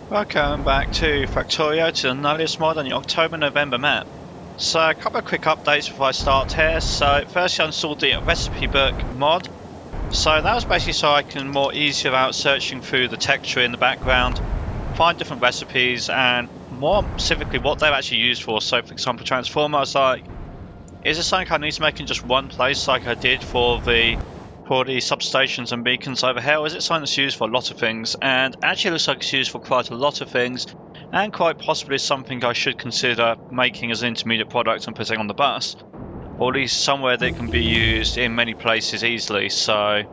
Welcome back to Factorio to the Nullius mod on the October-November map. So a couple of quick updates before I start here. So first I installed the recipe book mod. So that was basically so I can more easily without searching through the texture in the background, find different recipes and more specifically what they're actually used for. So for example transformer, I was like, is this something I need to make in just one place like I did for the substations and beacons over here, or is it something that's used for a lot of things? And actually it looks like it's used for quite a lot of things, and quite possibly something I should consider making as an intermediate product and putting on the bus, or at least somewhere that can be used in many places easily. So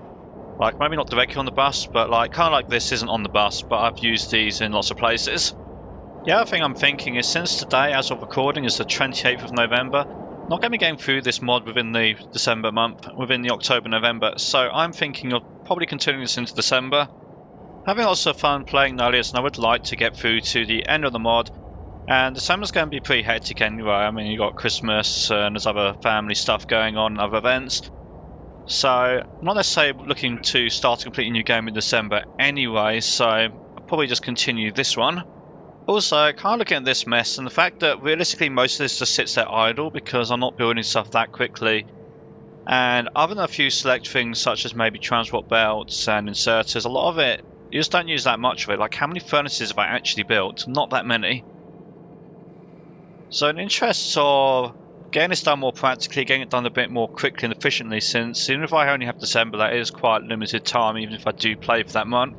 like maybe not directly on the bus, but like kind of like this isn't on the bus, but I've used these in lots of places. The other thing I'm thinking is, since today as of recording is the 28th of November, not going to be going through this mod within the December month, within the October-November, so I'm thinking of probably continuing this into December. Having lots of fun playing Nullius, and I would like to get through to the end of the mod, and December's going to be pretty hectic anyway. I mean, you've got Christmas and there's other family stuff going on, other events. So, I'm not necessarily looking to start a completely new game in December anyway, so I'll probably just continue this one. Also, kind of looking at this mess and the fact that realistically most of this just sits there idle because I'm not building stuff that quickly. And other than a few select things such as maybe transport belts and inserters, a lot of it, you just don't use that much of it. Like, how many furnaces have I actually built? Not that many. So in the interests of getting this done more practically, getting it done a bit more quickly and efficiently, since even if I only have December, that is quite limited time even if I do play for that month,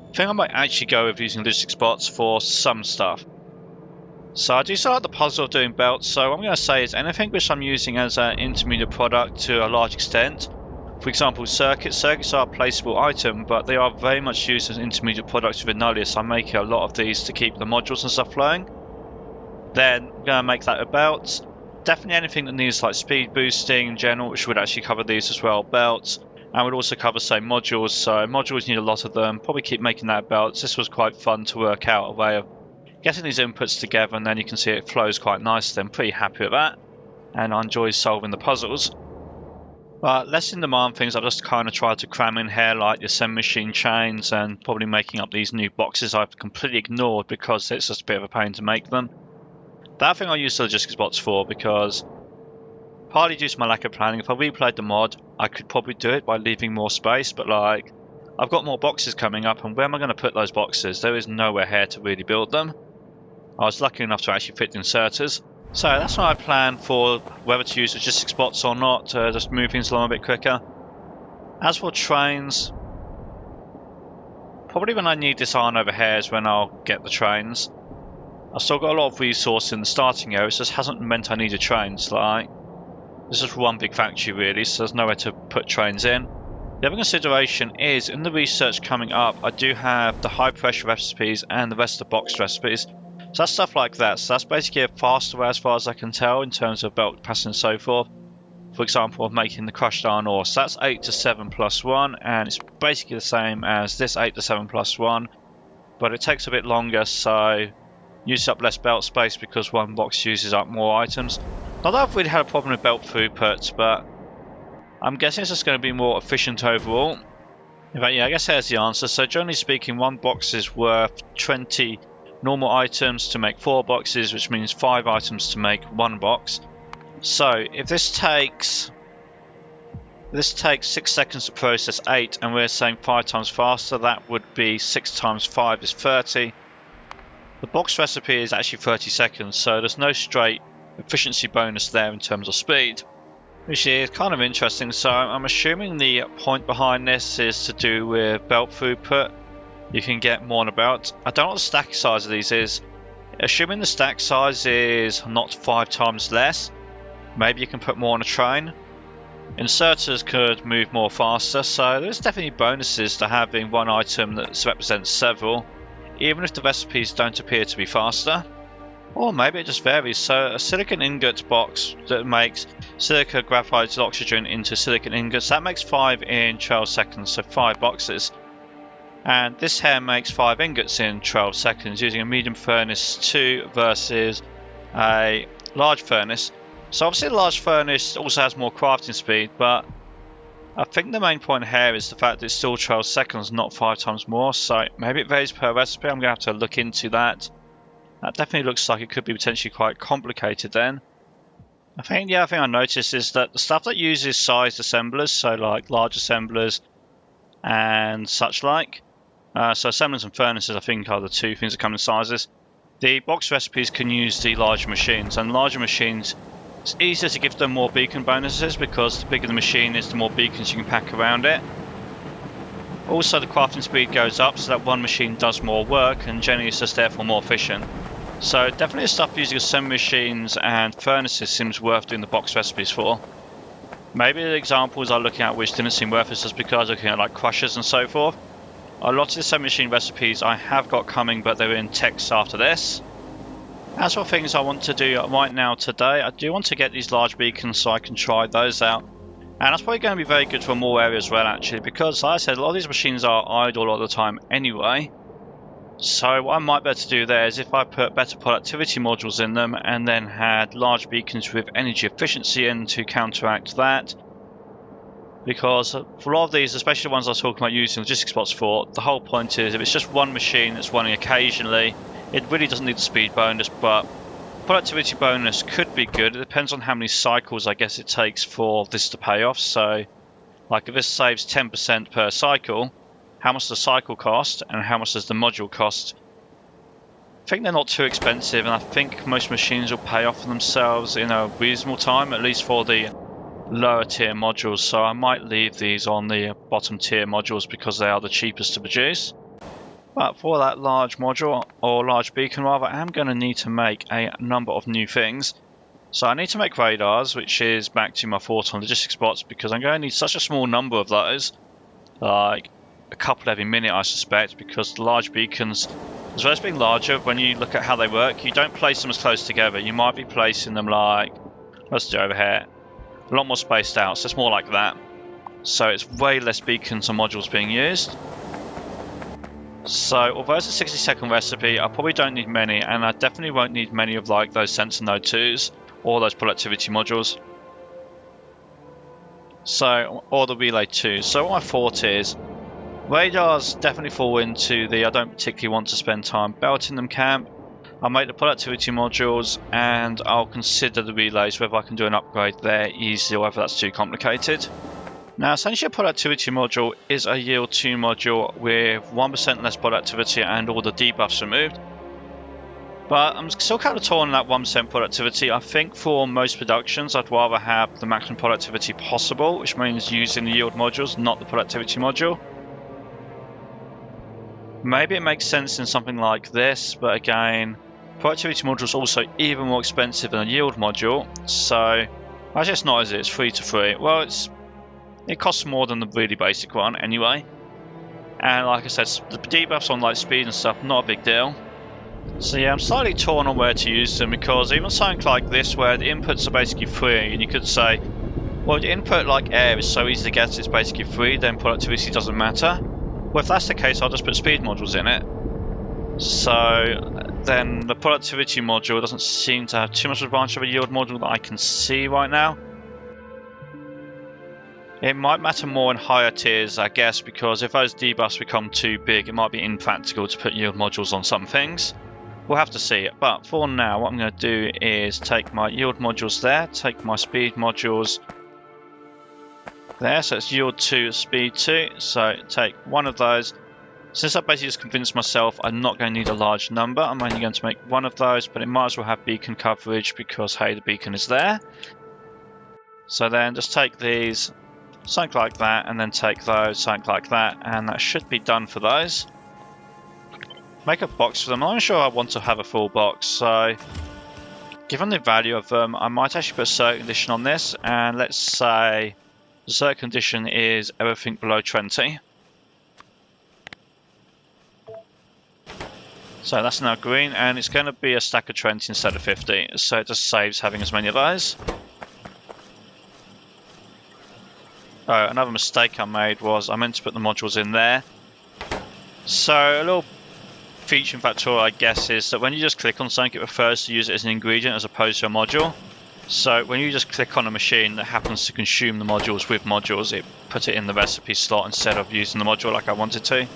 I think I might actually go with using logistics bots for some stuff. So I do start the puzzle of doing belts, so what I'm going to say is anything which I'm using as an intermediate product to a large extent. For example, circuits. Circuits are a placeable item, but they are very much used as intermediate products within Nullius. I'm making a lot of these to keep the modules and stuff flowing. Then I'm going to make that a belt. Definitely anything that needs like speed boosting in general, which would actually cover these as well, belts. And would also cover, say, modules, so modules need a lot of them. Probably keep making that belts. This was quite fun to work out a way of getting these inputs together, and then you can see it flows quite nicely. I'm pretty happy with that, and I enjoy solving the puzzles. But less in demand things, I just kind of try to cram in here, like the send machine chains, and probably making up these new boxes I've completely ignored because it's just a bit of a pain to make them. That thing I use the logistics bots for because, partly due to my lack of planning, if I replayed the mod, I could probably do it by leaving more space, but like, I've got more boxes coming up, and where am I going to put those boxes? There is nowhere here to really build them. I was lucky enough to actually fit the inserters. So that's what I plan for whether to use logistics bots or not, to just move things along a bit quicker. As for trains, probably when I need this iron over here is when I'll get the trains. I've still got a lot of resource in the starting area, it just hasn't meant I needed trains. Like, this is one big factory really, so there's nowhere to put trains in. The other consideration is, in the research coming up, I do have the high pressure recipes and the rest of the boxed recipes. So that's stuff like that. So that's basically a faster way as far as I can tell in terms of belt capacity and so forth. For example, of making the crushed iron ore. So that's 8 to 7 plus 1, and it's basically the same as this 8 to 7 plus 1. But it takes a bit longer, so uses up less belt space because one box uses up more items. Not that I've really had a problem with belt throughput, but I'm guessing it's just going to be more efficient overall. In fact, yeah, I guess there's the answer. So generally speaking, one box is worth 20 normal items to make 4 boxes, which means 5 items to make 1 box. So if this takes 6 seconds to process 8, and we're saying 5 times faster, that would be 6 times 5 is 30. The box recipe is actually 30 seconds, so there's no straight efficiency bonus there in terms of speed, which is kind of interesting. So I'm assuming the point behind this is to do with belt throughput. You can get more on a belt. I don't know what the stack size of these is. Assuming the stack size is not 5 times less, maybe you can put more on a train. Inserters could move more faster, so there's definitely bonuses to having one item that represents several, even if the recipes don't appear to be faster. Or maybe it just varies. So a silicon ingot box that makes silica, graphite, oxygen into silicon ingots, that makes 5 in 12 seconds, so 5 boxes. And this here makes 5 ingots in 12 seconds using a medium furnace 2 versus a large furnace. So obviously the large furnace also has more crafting speed, but I think the main point here is the fact that it's still 12 seconds, not 5 times more, so maybe it varies per recipe. I'm going to have to look into that. That definitely looks like it could be potentially quite complicated then. I think the other thing I noticed is that the stuff that uses sized assemblers, so like large assemblers and such like, so assemblers and furnaces I think are the two things that come in sizes. The box recipes can use the larger machines, and larger machines, it's easier to give them more beacon bonuses because the bigger the machine is, the more beacons you can pack around it. Also the crafting speed goes up, so that one machine does more work and generally it's just therefore more efficient. So definitely the stuff using assembly machines and furnaces seems worth doing the box recipes for. Maybe the examples I'm looking at which didn't seem worth it just because I'm looking at like crushers and so forth. A lot of the assembly machine recipes I have got coming, but they're in text after this. As for things I want to do right now today, I do want to get these large beacons so I can try those out. And that's probably going to be very good for more areas as well actually, because like I said, a lot of these machines are idle all the time anyway. So what I might be able to do there is if I put better productivity modules in them and then had large beacons with energy efficiency in to counteract that. Because for a lot of these, especially the ones I was talking about using logistics spots for, the whole point is if it's just one machine that's running occasionally, it really doesn't need the speed bonus, but productivity bonus could be good. It depends on how many cycles I guess it takes for this to pay off. So like if this saves 10% per cycle, how much does the cycle cost and how much does the module cost? I think they're not too expensive, and I think most machines will pay off for themselves in a reasonable time, at least for the lower tier modules. So I might leave these on the bottom tier modules because they are the cheapest to produce. But for that large module, or large beacon rather, I am going to need to make a number of new things. So I need to make radars, which is back to my thought on logistics spots, because I'm going to need such a small number of those, like a couple every minute I suspect, because the large beacons, as well as being larger, when you look at how they work, you don't place them as close together. You might be placing them like, let's do over here, a lot more spaced out, so it's more like that. So it's way less beacons and modules being used. So although it's a 60-second recipe, I probably don't need many, and I definitely won't need many of like those sensor node 2s or those productivity modules. So, or the relay 2s. So what my thought is, radars definitely fall into the I don't particularly want to spend time belting them camp. I'll make the productivity modules and I'll consider the relays, whether I can do an upgrade there easily or whether that's too complicated. Now essentially a productivity module is a yield 2 module with 1% less productivity and all the debuffs removed. But I'm still kind of torn on that 1% productivity. I think for most productions I'd rather have the maximum productivity possible, which means using the yield modules, not the productivity module. Maybe it makes sense in something like this, but again, productivity module is also even more expensive than a yield module, so actually it's not, is it? It's 3 to 3. Well, it costs more than the really basic one anyway. And like I said, the debuffs on like speed and stuff, not a big deal. So yeah, I'm slightly torn on where to use them, because even something like this where the inputs are basically free, and you could say, well, the input like air is so easy to get, it's basically free, then productivity doesn't matter. Well, if that's the case, I'll just put speed modules in it. So then the productivity module doesn't seem to have too much advantage of a yield module that I can see right now. It might matter more in higher tiers, I guess, because if those debuffs become too big, it might be impractical to put yield modules on some things. We'll have to see it, but for now what I'm going to do is take my yield modules there, take my speed modules there, so it's yield 2, speed 2, so take one of those. Since I basically just convinced myself I'm not going to need a large number, I'm only going to make one of those, but it might as well have beacon coverage because hey, the beacon is there. So then just take these, something like that, and then take those, something like that, and that should be done for those. Make a box for them. I'm not sure I want to have a full box, so given the value of them, I might actually put a circuit condition on this, and let's say the circuit condition is everything below 20. So that's now green, and it's going to be a stack of 20 instead of 50, so it just saves having as many of those. Oh, another mistake I made was I meant to put the modules in there. So a little feature in Factorio, I guess, is that when you just click on something, it prefers to use it as an ingredient as opposed to a module. So when you just click on a machine that happens to consume the modules with modules, it puts it in the recipe slot instead of using the module like I wanted to.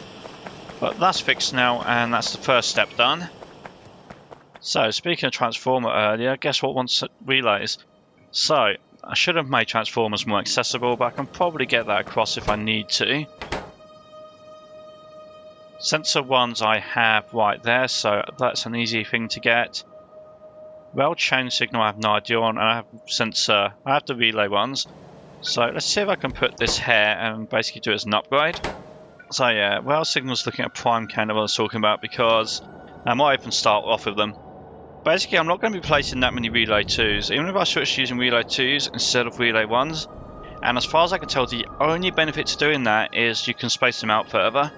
But that's fixed now, and that's the first step done. So speaking of transformer earlier, guess what wants relays? So I should have made transformers more accessible, but I can probably get that across if I need to. Sensor ones I have right there, so that's an easy thing to get. Rail chain signal I have no idea on, and I have sensor, I have the relay ones. So let's see if I can put this here and basically do it as an upgrade. So yeah, rail signal's looking at prime kind of what I was talking about, because I might even start off with them. Basically I'm not going to be placing that many relay 2s, even if I switch to using relay 2s instead of relay 1s. And as far as I can tell, the only benefit to doing that is you can space them out further.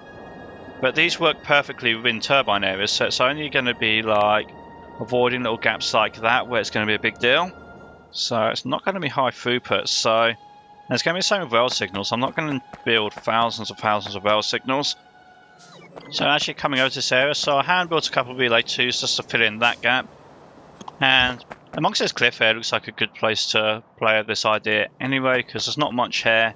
But these work perfectly within turbine areas, so it's only going to be like avoiding little gaps like that where it's going to be a big deal. So it's not going to be high throughput. So there's going to be the same with rail signals. I'm not going to build thousands of rail signals. So actually coming over to this area, so I hand built a couple of relay 2s just to fill in that gap. And amongst this cliff here, it looks like a good place to play this idea anyway, because there's not much here.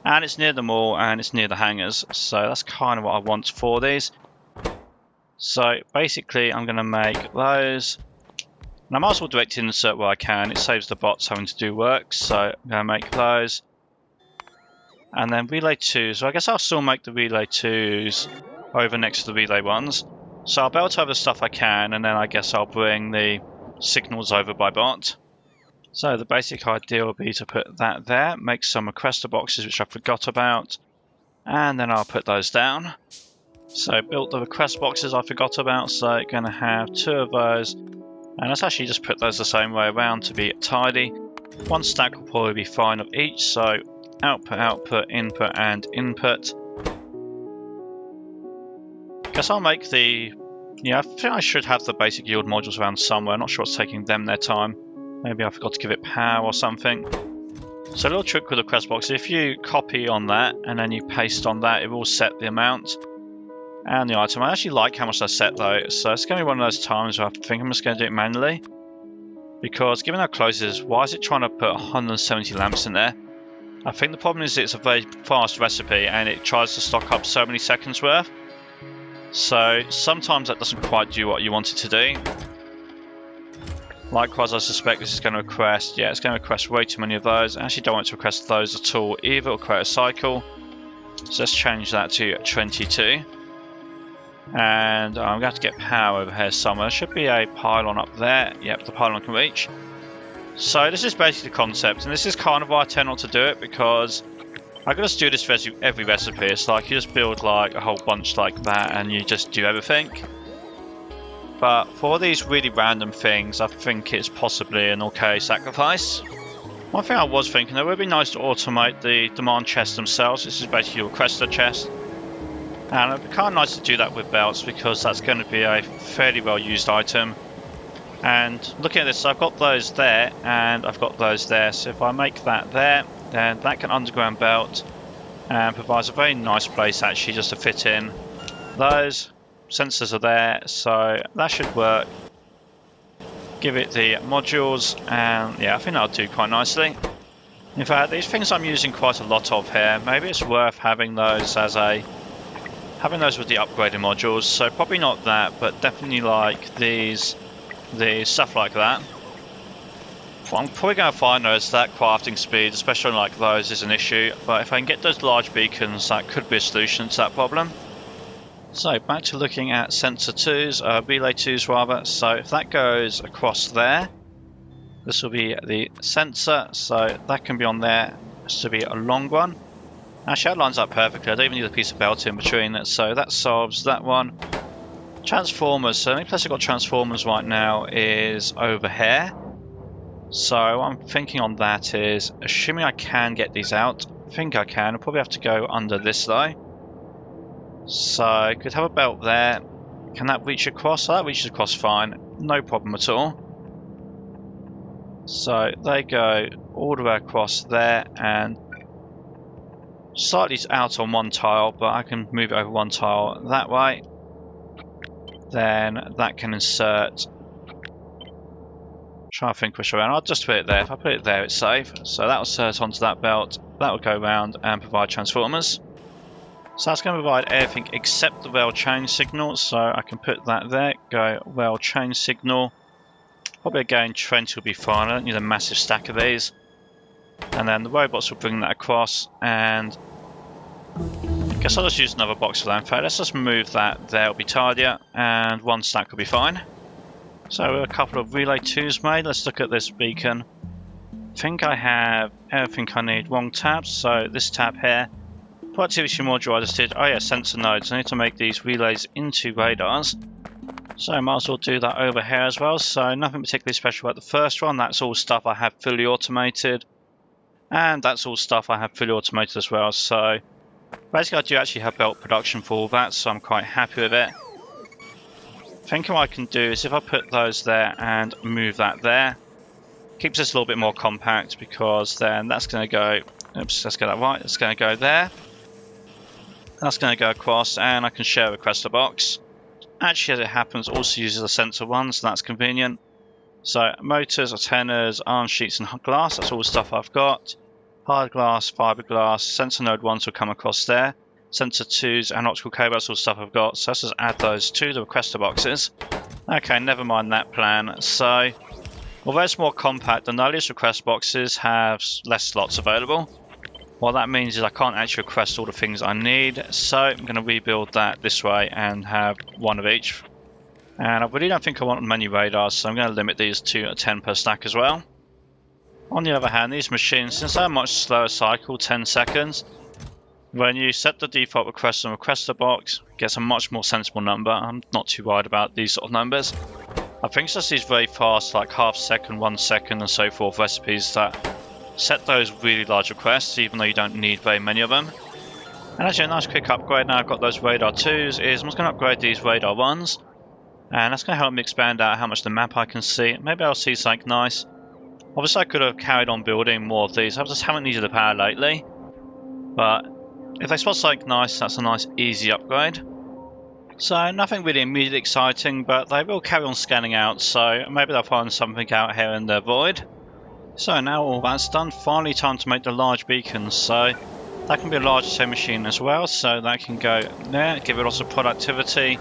And it's near the mall and it's near the hangars. So that's kind of what I want for these. So basically I'm going to make those, and I might as well direct insert where I can. It saves the bots having to do work. So I'm going to make those, and then relay 2s. So I guess I'll still make the relay 2s over next to the relay 1s. So I'll belt over the stuff I can, and then I guess I'll bring the signals over by bot. So the basic idea will be to put that there, make some requester boxes which I forgot about, and then I'll put those down. So built the request boxes I forgot about, so going to have 2 of those, and let's actually just put those the same way around to be tidy. 1 stack will probably be fine of each, so output, output, input and input. Guess I'll make the, yeah, I think I should have the basic yield modules around somewhere. I'm not sure what's taking them their time. Maybe I forgot to give it power or something. So a little trick with the request box, if you copy on that and then you paste on that, it will set the amount and the item. I actually like how much I set though, so it's going to be one of those times where I think I'm just going to do it manually. Because given how close it is, why is it trying to put 170 lamps in there? I think the problem is it's a very fast recipe and it tries to stock up so many seconds worth. So sometimes that doesn't quite do what you want it to do. Likewise, I suspect this is going to request, yeah, it's going to request way too many of those. I actually don't want to request those at all either, it'll create a cycle. So let's change that to 22. And I'm going to have to get power over here somewhere. There should be a pylon up there. Yep, the pylon can reach. So this is basically the concept, and this is kind of why I tend not to do it, because I can just do this for every recipe. It's like you just build like a whole bunch like that and you just do everything. But for these really random things, I think it's possibly an okay sacrifice. One thing I was thinking, it would be nice to automate the demand chests themselves. This is basically your requester chest. And it'd be kind of nice to do that with belts, because that's going to be a fairly well used item. And looking at this, I've got those there and I've got those there. So if I make that there, then that can underground belt and provides a very nice place actually just to fit in those. Sensors are there, so that should work. Give it the modules, and yeah, I think that'll do quite nicely. In fact, these things I'm using quite a lot of here, maybe it's worth having those as a with the upgraded modules. So probably not that, but definitely like these stuff like that. What I'm probably going to find though is that crafting speed, especially like those, is an issue. But if I can get those large beacons, that could be a solution to that problem. So back to looking at sensor 2s, relay 2s rather. So if that goes across there, this will be the sensor, so that can be on there. This will be a long one. Actually, that lines up perfectly. I don't even need a piece of belt in between it, so that solves that one. Transformers, so the only place I've got transformers right now is over here. So what I'm thinking on that is, assuming I can get these out, I think I can. I'll probably have to go under this though. So I could have a belt there. Can that reach across? So that reaches across fine, no problem at all. So they go all the way across there and slightly out on one tile, but I can move it over one tile that way. Then that can insert Try to think which way around. I'll just put it there. If I put it there, it's safe. So that will set onto that belt. That will go around and provide transformers. So that's going to provide everything except the rail change signal. So I can put that there. Go rail change signal. Probably again 20 will be fine. I don't need a massive stack of these. And then the robots will bring that across. And I guess I'll just use another box for that. In fact, let's just move that there. It'll be tidier. And one stack will be fine. So a couple of relay 2s made. Let's look at this beacon. I think I have everything I need. Wrong tabs. So this tab here. Productivity module I just did. Oh yeah, sensor nodes. I need to make these relays into radars. So I might as well do that over here as well. So nothing particularly special about the first one. That's all stuff I have fully automated. And that's all stuff I have fully automated as well. So basically I do actually have belt production for all that. So I'm quite happy with it. I think what I can do is if I put those there and move that there. Keeps this a little bit more compact because then that's going to go... Oops, let's get that right. It's going to go there. That's going to go across and I can share a requester box. Actually, as it happens, also uses a sensor one, so that's convenient. So motors, antennas, arm sheets and glass, that's all the stuff I've got. Hard glass, fiberglass, sensor node 1s will come across there. Sensor 2s and optical cable, that's all the stuff I've got. So let's just add those to the requester boxes. Okay, never mind that plan. So, although it's more compact, the Nullius request boxes have less slots available. What that means is I can't actually request all the things I need, so I'm going to rebuild that this way and have one of each. And I really don't think I want many radars, so I'm going to limit these to 10 per stack as well. On the other hand, these machines, since they're a much slower cycle, 10 seconds, when you set the default request on requester box, it gets a much more sensible number. I'm not too worried about these sort of numbers. I think it's just these very fast, like half second, 1 second and so forth recipes that set those really large requests, even though you don't need very many of them. And actually a nice quick upgrade now I've got those radar 2s is I'm just going to upgrade these radar 1s. And that's going to help me expand out how much the map I can see. Maybe I'll see something nice. Obviously I could have carried on building more of these. I just haven't needed the power lately. But if they spot something nice, that's a nice easy upgrade. So nothing really immediately exciting, but they will carry on scanning out. So maybe they'll find something out here in the void. So now all that's done, finally time to make the large beacons. So that can be a large same machine as well, so that can go there, give it lots of productivity.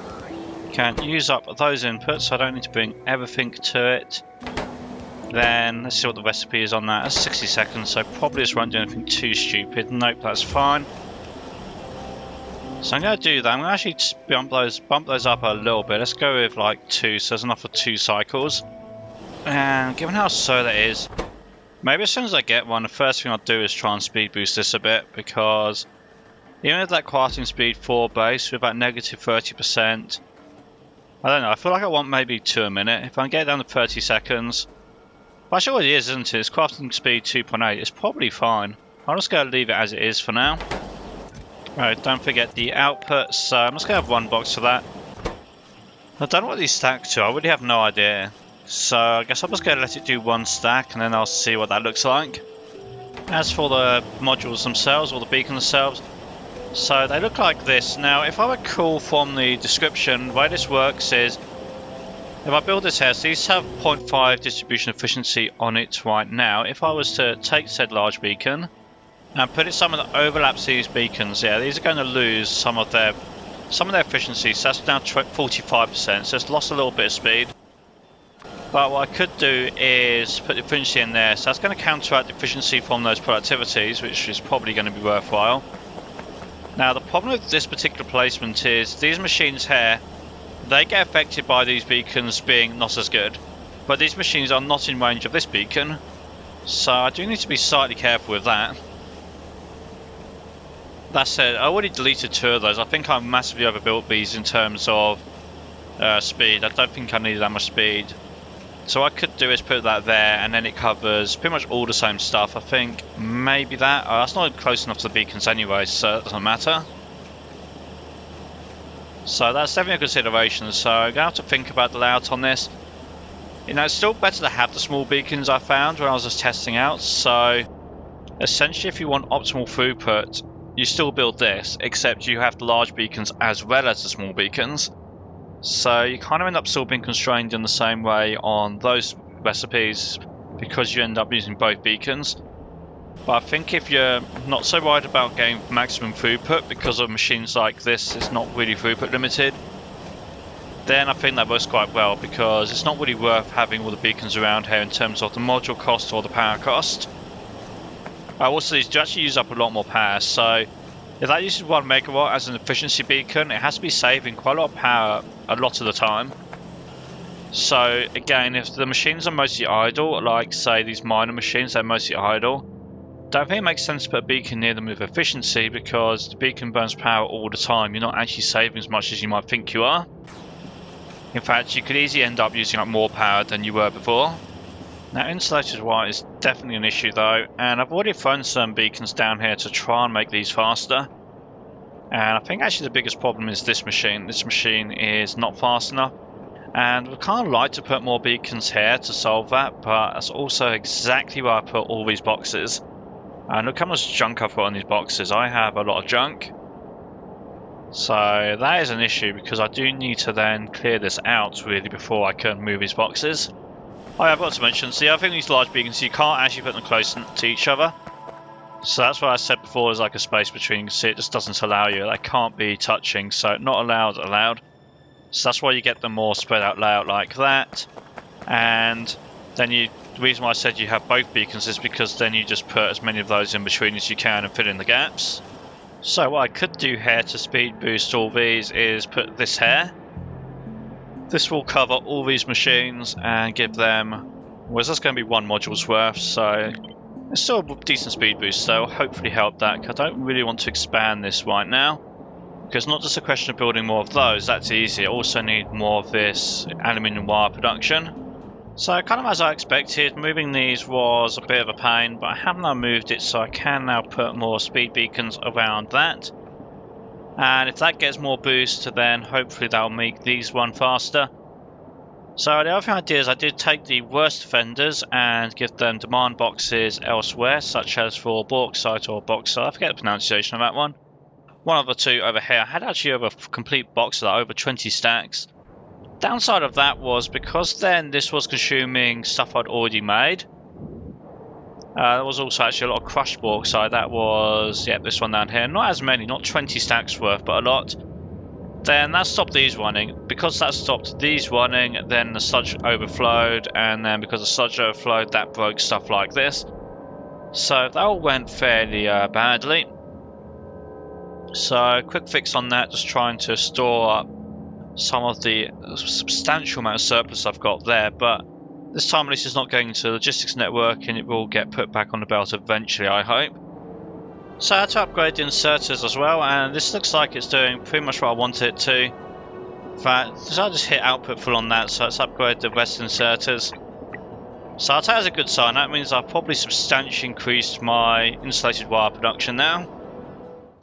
Can use up those inputs, so I don't need to bring everything to it. Then let's see what the recipe is on that. That's 60 seconds, so probably just won't do anything too stupid. Nope, that's fine. So I'm going to do that. I'm going to actually just bump those up a little bit. Let's go with like 2, so there's enough for 2 cycles. And given how slow that is, maybe as soon as I get one, the first thing I'll do is try and speed boost this a bit, because even with that quarting speed 4 base with about negative 30%, I don't know, I feel like I want maybe 2 a minute. If I can get it down to 30 seconds, well, actually what it is, isn't it? It's crafting speed 2.8, it's probably fine. I'm just going to leave it as it is for now. Right, don't forget the output, so I'm just going to have 1 box for that. I don't know what these stack to, I really have no idea. So I guess I'm just going to let it do 1 stack and then I'll see what that looks like. As for the modules themselves, or the beacons themselves, so they look like this. Now if I recall from the description, the way this works is, if I build this here, so these have 0.5 distribution efficiency on it right now. If I was to take said large beacon and put it somewhere that overlaps these beacons, yeah, these are going to lose some of their efficiency, so that's now 45%, so it's lost a little bit of speed. But what I could do is put the efficiency in there, so that's going to counteract the efficiency from those productivities, which is probably going to be worthwhile. Now the problem with this particular placement is these machines here, they get affected by these beacons being not as good, but these machines are not in range of this beacon, so I do need to be slightly careful with that. That said, I already deleted 2 of those. I think I massively overbuilt these in terms of speed. I don't think I needed that much speed. So what I could do is put that there, and then it covers pretty much all the same stuff. I think maybe that. That's not close enough to the beacons anyway, so it doesn't matter. So that's definitely a consideration. So I'm going to have to think about the layout on this. You know, it's still better to have the small beacons I found when I was just testing out. So essentially, if you want optimal throughput, you still build this, except you have the large beacons as well as the small beacons. So you kind of end up still being constrained in the same way on those recipes because you end up using both beacons. But I think if you're not so worried about getting maximum throughput because of machines like this, it's not really throughput limited, then I think that works quite well because it's not really worth having all the beacons around here in terms of the module cost or the power cost. Also, these do actually use up a lot more power, so if that uses 1 megawatt as an efficiency beacon, it has to be saving quite a lot of power a lot of the time. So again, if the machines are mostly idle, like say these minor machines, they're mostly idle, don't think it makes sense to put a beacon near them with efficiency because the beacon burns power all the time. You're not actually saving as much as you might think you are. In fact, you could easily end up using up more power than you were before. Now, insulated wire is definitely an issue though, and I've already thrown some beacons down here to try and make these faster. And I think actually the biggest problem is this machine. This machine is not fast enough. And we'd kind of like to put more beacons here to solve that, but that's also exactly where I put all these boxes. And look how much junk I've got on these boxes. I have a lot of junk. So that is an issue because I do need to then clear this out really before I can move these boxes. Oh yeah, I've got to mention, see, I think these large beacons, you can't actually put them close to each other. So that's what I said before, there's like a space between, you can see it just doesn't allow you. They can't be touching, so not allowed. So that's why you get them more spread out layout like that. And then the reason why I said you have both beacons is because then you just put as many of those in between as you can and fill in the gaps. So what I could do here to speed boost all these is put this here. This will cover all these machines and give them, well, that's going to be 1 module's worth, so it's still a decent speed boost, so it'll hopefully help that. I don't really want to expand this right now, because not just a question of building more of those, that's easy. I also need more of this aluminium wire production. So kind of as I expected, moving these was a bit of a pain, but I have now moved it so I can now put more speed beacons around that. And if that gets more boost, then hopefully that'll make these run faster. So the other thing I did is I did take the worst offenders and give them demand boxes elsewhere, such as for bauxite or bauxite. I forget the pronunciation of that one. One of the two over here. I had actually over a complete box of that, over 20 stacks. Downside of that was because then this was consuming stuff I'd already made. There was also actually a lot of crushed bauxite. That was, yeah, this one down here. Not as many, not 20 stacks worth, but a lot. Then that stopped these running. Because that stopped these running, then the sludge overflowed, and then because the sludge overflowed, that broke stuff like this. So that all went fairly badly. So quick fix on that, just trying to store up some of the substantial amount of surplus I've got there, but this time at least it's not going into the logistics network and it will get put back on the belt eventually, I hope. So I had to upgrade the inserters as well, and this looks like it's doing pretty much what I wanted it to. In fact, so I just hit output full on that, so let's upgrade the rest inserters. So I'll take it as a good sign. That means I've probably substantially increased my insulated wire production now.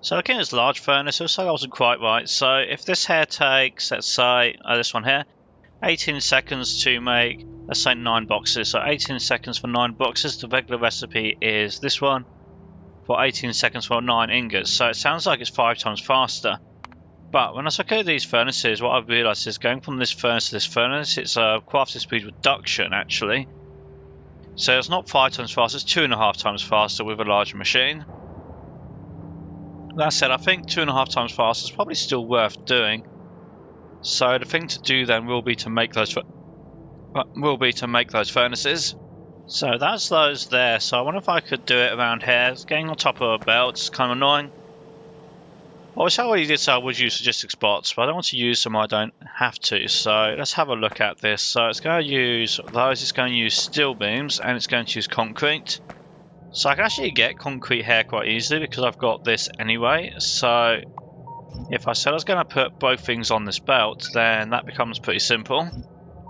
So looking at this large furnace, it looks like I wasn't quite right. So if this here takes, let's say, this one here, 18 seconds to make, let's say 9 boxes. So 18 seconds for 9 boxes. The regular recipe is this one for 18 seconds for 9 ingots. So it sounds like it's 5 times faster. But when I look at these furnaces, what I've realised is going from this furnace to this furnace, it's a crafting speed reduction actually. So it's not 5 times faster, it's 2.5 times faster with a larger machine. That said, I think 2.5 times faster is probably still worth doing. So the thing to do then will be to make those furnaces. So that's those there. So I wonder if I could do it around here. It's getting on top of a belt. It's kind of annoying. Obviously, I already did say I would use logistics bots, but I don't want to use them. I don't have to. So let's have a look at this. So it's going to use those. It's going to use steel beams, and it's going to use concrete. So I can actually get concrete here quite easily because I've got this anyway. So if I said I was going to put both things on this belt, then that becomes pretty simple.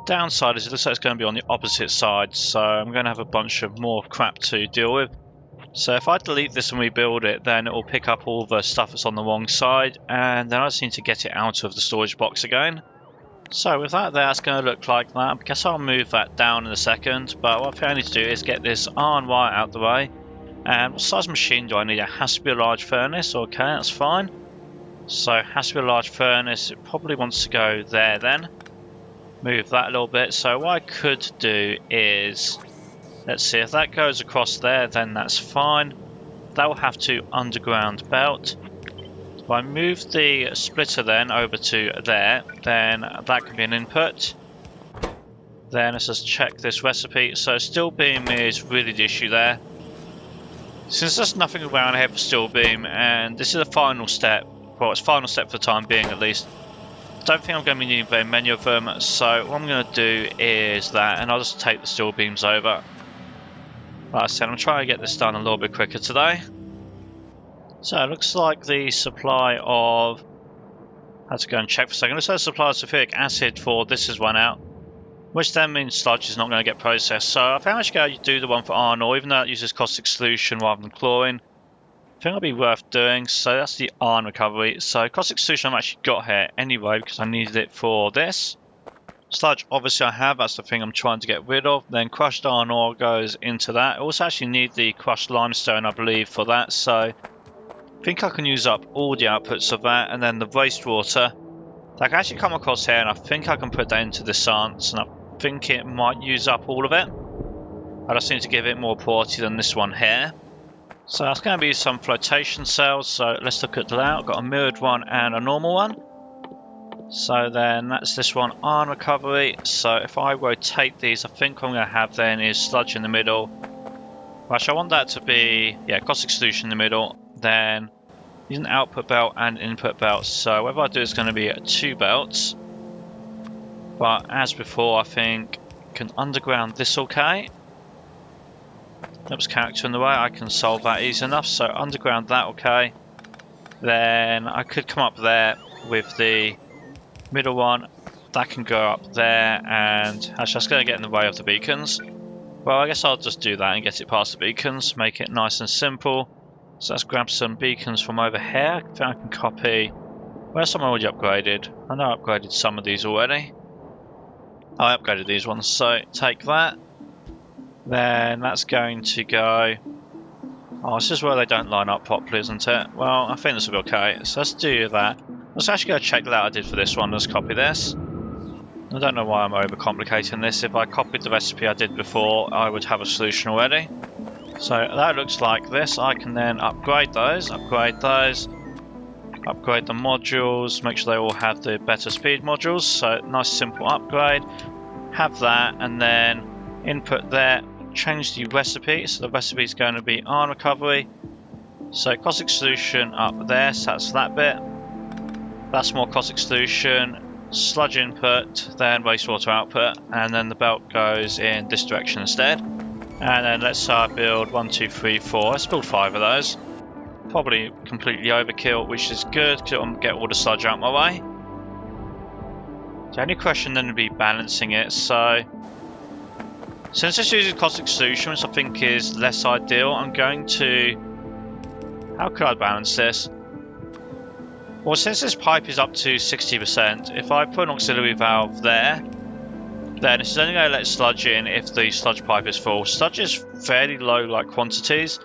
Downside is it looks like it's going to be on the opposite side, so I'm going to have a bunch of more crap to deal with. So if I delete this and rebuild it, then it will pick up all the stuff that's on the wrong side, and then I just need to get it out of the storage box again. So with that there, it's going to look like that. I guess I'll move that down in a second, but what I need to do is get this iron wire out the way. And what size machine do I need? It has to be a large furnace. Okay, that's fine. So it has to be a large furnace. It probably wants to go there then. move that a little bit. So what I could do is, let's see, if that goes across there, then that's fine. That will have to underground belt. If I move the splitter then over to there, then that can be an input. Then let's just check this recipe. So steel beam is really the issue there. Since there's nothing around here for steel beam, and this is the final step, well, it's final step for the time being at least. Don't think I'm going to be needing very many of them, so what I'm going to do is that, and I'll just take the steel beams over. Like I said, I'm trying to get this done a little bit quicker today. So it looks like the supply of, I have to go and check for a second. It looks like the supply of sulfuric acid for this has run out, which then means sludge is not going to get processed. So I think I should go do the one for iron ore, even though it uses caustic solution rather than chlorine. I think it'll be worth doing. So that's the iron recovery. So caustic solution I've actually got here anyway because I needed it for this. Sludge obviously I have, that's the thing I'm trying to get rid of. Then crushed iron ore goes into that. I also actually need the crushed limestone I believe for that. So I think I can use up all the outputs of that, and then the wastewater that can actually come across here, and I think I can put that into the science, and I think it might use up all of it. I just need to give it more porosity than this one here. So that's going to be some flotation cells, so let's look at that. I've got a mirrored one and a normal one. So then that's this one, iron recovery. So if I rotate these, I think what I'm going to have then is sludge in the middle. Actually, I want that to be, yeah, caustic solution in the middle. Then use an output belt and input belt. So whatever I do is going to be 2 belts. But as before, I think I can underground this okay. That was character in the way, I can solve that easy enough. So underground that okay. Then I could come up there with the middle one. That can go up there, and actually that's going to get in the way of the beacons. Well, I guess I'll just do that and get it past the beacons, make it nice and simple. So let's grab some beacons from over here. I think I can copy. Where's some already upgraded? I know I upgraded some of these already. Oh, I upgraded these ones, so take that. Then that's going to go. Oh, this is where they don't line up properly, isn't it? Well, I think this will be okay. So let's do that. Let's actually go check that out I did for this one. Let's copy this. I don't know why I'm overcomplicating this. If I copied the recipe I did before, I would have a solution already. So that looks like this. I can then upgrade those, upgrade the modules, make sure they all have the better speed modules. So nice simple upgrade. Have that, and then input there, change the recipe. So the recipe is going to be iron recovery. So caustic solution up there, so that's that bit. That's more caustic solution. Sludge input, then wastewater output, and then the belt goes in this direction instead. And then let's build 1, 2, 3, 4. Let's build 5 of those. Probably completely overkill, which is good because it'll get all the sludge out of my way. The only question then would be balancing it. So since this uses caustic solution, which I think is less ideal, I'm going to. How could I balance this? Well, since this pipe is up to 60%, if I put an auxiliary valve there, then it's only going to let sludge in if the sludge pipe is full. Sludge is fairly low like quantities.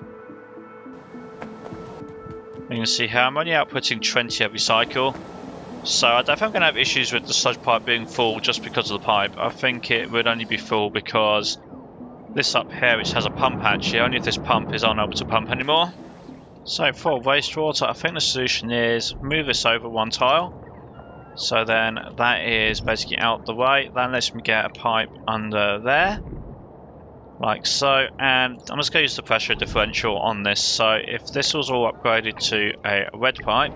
You can see how I'm only outputting 20 every cycle. So I don't think I'm going to have issues with the sludge pipe being full just because of the pipe. I think it would only be full because this up here, which has a pump actually, only if this pump is unable to pump anymore. So for wastewater, I think the solution is move this over 1 tile. So then that is basically out the way. That lets me get a pipe under there, like so. And I'm just going to use the pressure differential on this. So if this was all upgraded to a red pipe,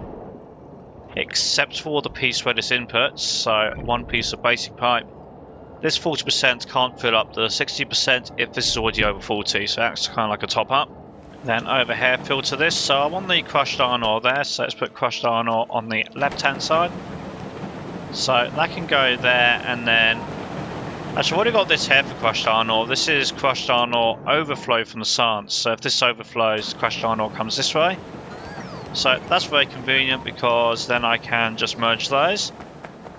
except for the piece where this inputs, so 1 piece of basic pipe, this 40% can't fill up the 60% if this is already over 40. So that's kind of like a top up. Then over here, filter this. So I want the crushed iron ore there. So let's put crushed iron ore on the left-hand side. So that can go there, and then actually I've already got this here for crushed iron ore. This is crushed iron ore overflow from the science. So if this overflows, crushed iron ore comes this way. So that's very convenient because then I can just merge those.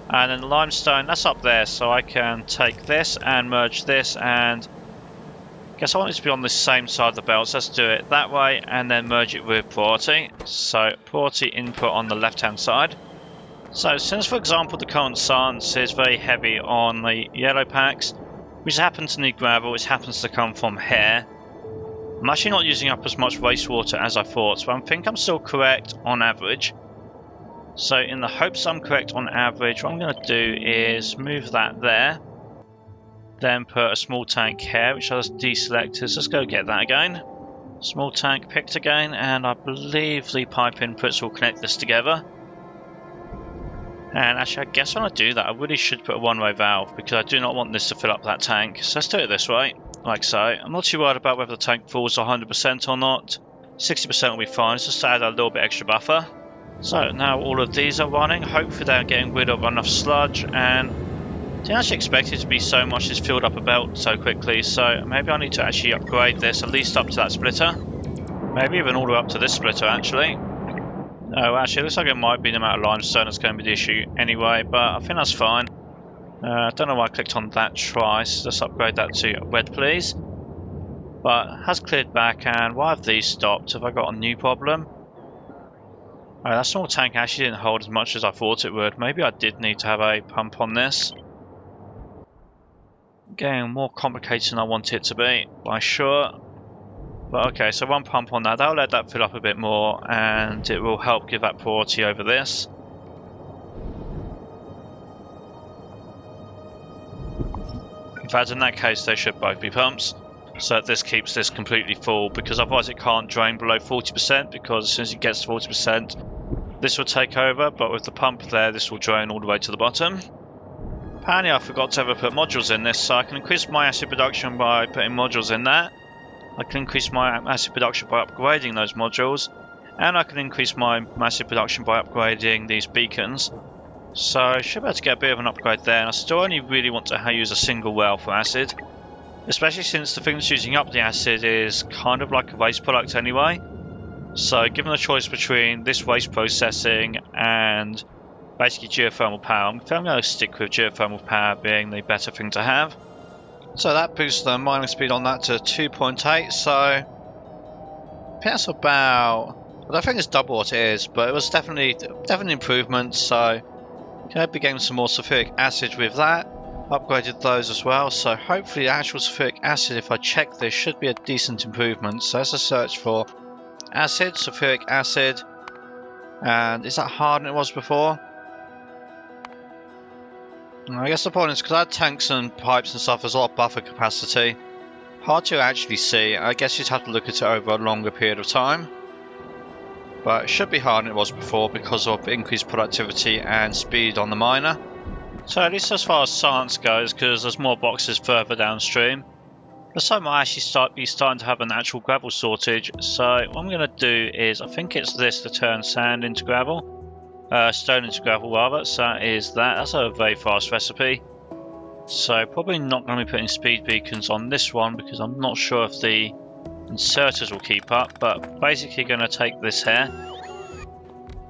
And then the limestone, that's up there. So I can take this and merge this, and I guess I want it to be on the same side of the belt. So let's do it that way and then merge it with porosity. So porosity input on the left hand side. So since, for example, the current stance is very heavy on the yellow packs, which happens to need gravel, which happens to come from here, I'm actually not using up as much wastewater as I thought, so I think I'm still correct on average. So in the hopes I'm correct on average, what I'm going to do is move that there, then put a small tank here, which has deselectors. Let's go get that again. Small tank picked again, and I believe the pipe inputs will connect this together. And actually, I guess when I do that, I really should put a one-way valve, because I do not want this to fill up that tank. So let's do it this way, like so. I'm not too worried about whether the tank falls 100% or not. 60% will be fine, just to add a little bit extra buffer. So now all of these are running. Hopefully they're getting rid of enough sludge, and I didn't actually expect it to be so much it's filled up a belt so quickly. So maybe I need to actually upgrade this at least up to that splitter. Maybe even all the way up to this splitter actually. No, actually, it looks like it might be the amount of limestone that's going to be the issue anyway, but I think that's fine. I don't know why I clicked on that twice. Let's upgrade that to red, please. But it has cleared back, and why have these stopped? Have I got a new problem? Oh, that small tank actually didn't hold as much as I thought it would. Maybe I did need to have a pump on this. Getting more complicated than I want it to be, by sure. But okay, so one pump on that, that'll let that fill up a bit more, and it will help give that porosity over this. In fact, in that case, they should both be pumps, so that this keeps this completely full, because otherwise it can't drain below 40%, because as soon as it gets to 40%, this will take over, but with the pump there, this will drain all the way to the bottom. Apparently I forgot to ever put modules in this, so I can increase my acid production by putting modules in that. I can increase my acid production by upgrading those modules, and I can increase my acid production by upgrading these beacons. So I should be able to get a bit of an upgrade there, and I still only really want to use a single well for acid, especially since the thing that's using up the acid is kind of like a waste product anyway. So given the choice between this waste processing and basically geothermal power, I'm going to stick with geothermal power being the better thing to have. So that boosts the mining speed on that to 2.8, so I think that's about, I don't think it's double what it is, but it was definitely an improvement. So going to be getting some more sulfuric acid with that. Upgraded those as well, so hopefully the actual sulfuric acid, if I check this, should be a decent improvement. So let's just search for acid, sulfuric acid, and is that harder than it was before? I guess the point is, because I had tanks and pipes and stuff, there's a lot of buffer capacity. Hard to actually see. I guess you'd have to look at it over a longer period of time. But it should be harder than it was before because of increased productivity and speed on the miner. So at least as far as science goes, because there's more boxes further downstream, looks like I actually be starting to have an actual gravel shortage. So what I'm going to do is, I think it's this to turn sand into gravel. Stone into gravel rather, so that's a very fast recipe. So probably not going to be putting speed beacons on this one because I'm not sure if the inserters will keep up, but basically going to take this here.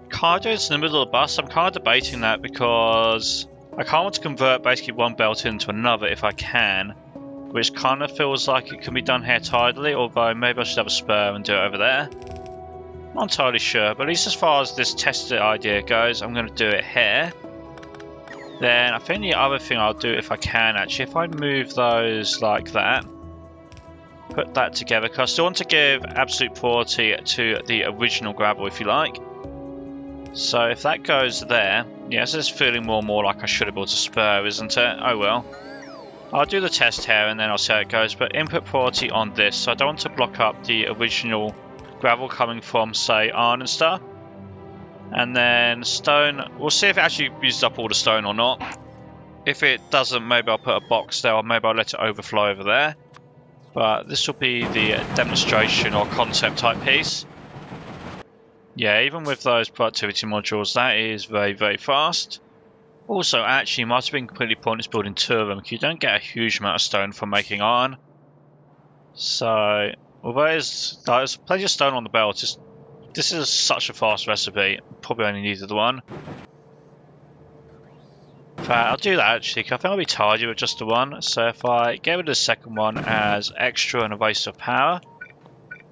Cargo is in the middle of the bus. I'm kind of debating that because I can't want to convert basically one belt into another if I can, which kind of feels like it can be done here tidally, although maybe I should have a spur and do it over there. Not entirely sure, but at least as far as this tested idea goes, I'm going to do it here. Then I think the other thing I'll do if I can actually, if I move those like that, put that together, because I still want to give absolute priority to the original gravel if you like. So if that goes there, yes, it's feeling more and more like I should have built a spur, isn't it? Oh well. I'll do the test here and then I'll see how it goes, but input priority on this, so I don't want to block up the original gravel coming from, say, iron and stuff. And then stone, we'll see if it actually uses up all the stone or not. If it doesn't, maybe I'll put a box there, or maybe I'll let it overflow over there. But this will be the demonstration or concept type piece. Yeah, even with those productivity modules, that is very, very fast. Also, actually, it might have been completely pointless building two of them, because you don't get a huge amount of stone from making iron. So, although there's plenty of stone on the belt, this is such a fast recipe. Probably only needed the one. In fact, I'll do that actually, because I think I'll be tidy with just the one. So if I get rid of the second one as extra and a waste of power,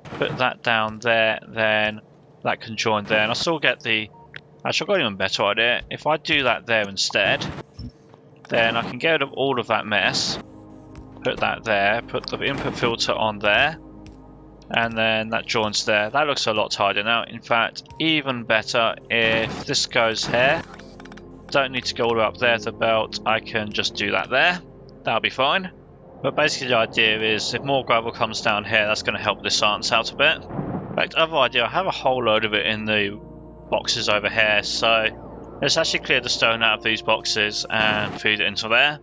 put that down there, then that can join there, and I'll still get the Actually, I've got an even better idea. If I do that there instead, then I can get rid of all of that mess. Put that there, put the input filter on there, and then that joins there. That looks a lot tidier now. In fact, even better if this goes here. Don't need to go all the way up there to the belt. I can just do that there. That'll be fine. But basically the idea is if more gravel comes down here, that's going to help this answer out a bit. In fact, other idea, I have a whole load of it in the boxes over here. So let's actually clear the stone out of these boxes and feed it into there.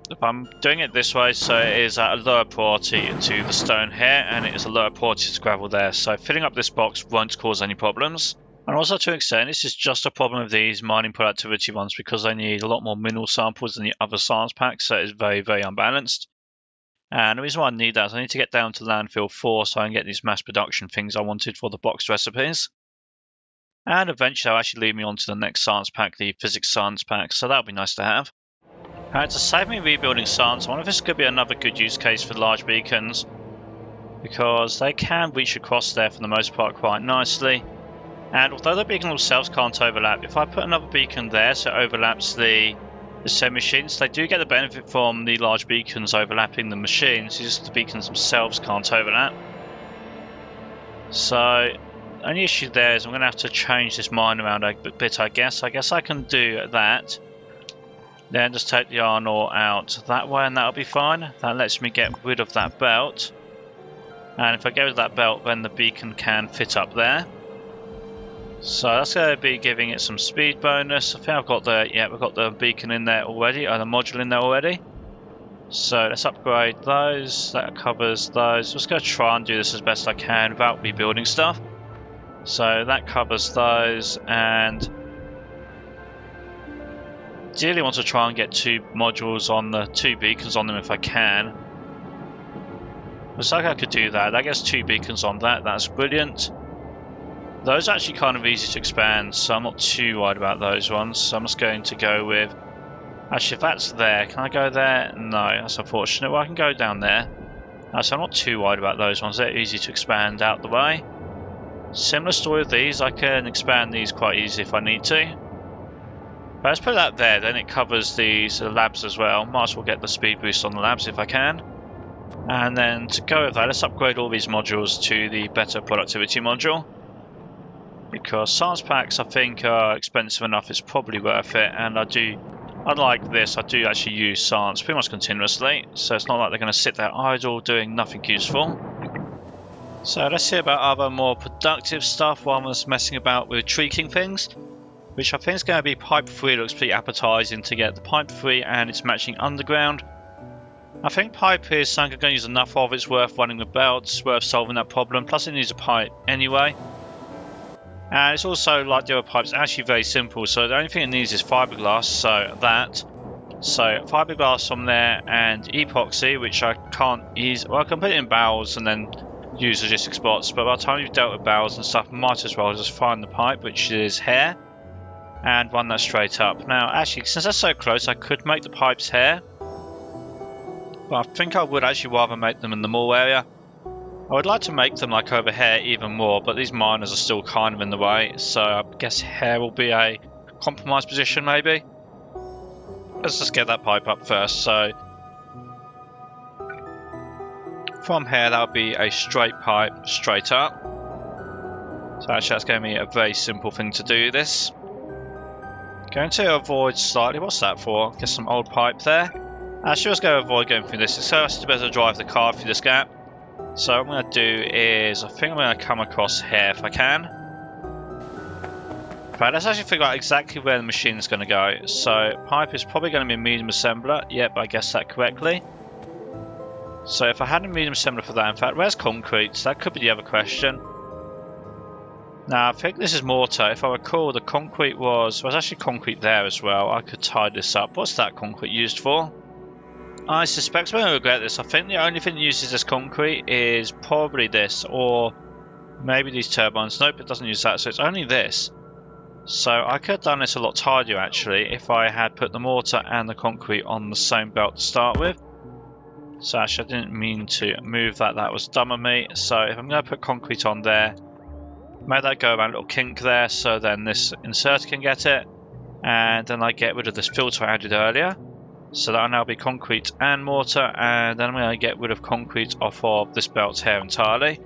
If I'm doing it this way, so it is at a lower priority to the stone here, and it is a lower priority to gravel there. So filling up this box won't cause any problems. And also to an extent, this is just a problem of these mining productivity ones because they need a lot more mineral samples than the other science packs, so it's very, very unbalanced. And the reason why I need that is I need to get down to landfill 4 so I can get these mass production things I wanted for the boxed recipes. And eventually that'll actually lead me on to the next science pack, the physics science pack, so that'll be nice to have. To save me rebuilding science, I wonder if this could be another good use case for large beacons, because they can reach across there for the most part quite nicely. And although the beacons themselves can't overlap, if I put another beacon there so it overlaps the said machines, they do get the benefit from the large beacons overlapping the machines, it's just the beacons themselves can't overlap. So the only issue there is I'm going to have to change this mine around a bit, I guess. I guess I can do that. Then just take the iron ore out that way and that'll be fine. That lets me get rid of that belt. And if I get rid of that belt, then the beacon can fit up there. So that's going to be giving it some speed bonus. I think I've got we've got the beacon in there already, or the module in there already. So let's upgrade those. That covers those. I'm just going to try and do this as best I can without rebuilding stuff. So that covers those, and ideally want to try and get 2 modules on the 2 beacons on them if I can. Looks like I could do that. That gets 2 beacons on that. That's brilliant. Those are actually kind of easy to expand, so I'm not too worried about those ones. So I'm just going to go with... Actually, if that's there, can I go there? No, that's unfortunate. Well, I can go down there. So I'm not too worried about those ones. They're easy to expand out the way. Similar story with these. I can expand these quite easily if I need to. But let's put that there, then it covers these labs as well. Might as well get the speed boost on the labs if I can. And then to go with that, let's upgrade all these modules to the better productivity module. Because science packs I think are expensive enough, it's probably worth it. And unlike this, I do actually use science pretty much continuously. So it's not like they're going to sit there idle doing nothing useful. So let's see about other more productive stuff while I'm just messing about with tweaking things. Which I think is going to be pipe 3. Looks pretty appetizing to get the pipe 3 and it's matching underground. I think pipe is something I'm going to use enough of. It's worth running the belts, worth solving that problem. Plus it needs a pipe anyway. And it's also, like the other pipes, actually very simple. So the only thing it needs is fiberglass, so that. So fiberglass from there and epoxy, which I can't use. Well, I can put it in barrels and then use logistic spots. But by the time you've dealt with barrels and stuff, might as well just find the pipe, which is here, and run that straight up. Now, actually, since that's so close, I could make the pipes here. But I think I would actually rather make them in the mall area. I would like to make them like over here even more, but these miners are still kind of in the way, so I guess here will be a compromise position maybe. Let's just get that pipe up first. So from here that'll be a straight pipe straight up. So actually that's going to be a very simple thing to do this. Going to avoid slightly, what's that for? Get some old pipe there. Actually let's go avoid going through this, so it's better to drive the car through this gap. So what I'm going to do is, I think I'm going to come across here if I can. Right, let's actually figure out exactly where the machine is going to go. So pipe is probably going to be a medium assembler. Yep, I guessed that correctly. So if I had a medium assembler for that, in fact, where's concrete? So that could be the other question. Now I think this is mortar. If I recall, the concrete was actually concrete there as well. I could tie this up. What's that concrete used for? I suspect I'm going to regret this. I think the only thing that uses this concrete is probably this, or maybe these turbines. Nope, it doesn't use that, so it's only this. So I could have done this a lot tidier actually if I had put the mortar and the concrete on the same belt to start with. So actually I didn't mean to move that, that was dumb of me. So if I'm going to put concrete on there, Make that go around a little kink there, so then this inserter can get it. And then I get rid of this filter I added earlier. So that'll now be concrete and mortar, and then I'm going to get rid of concrete off of this belt here entirely.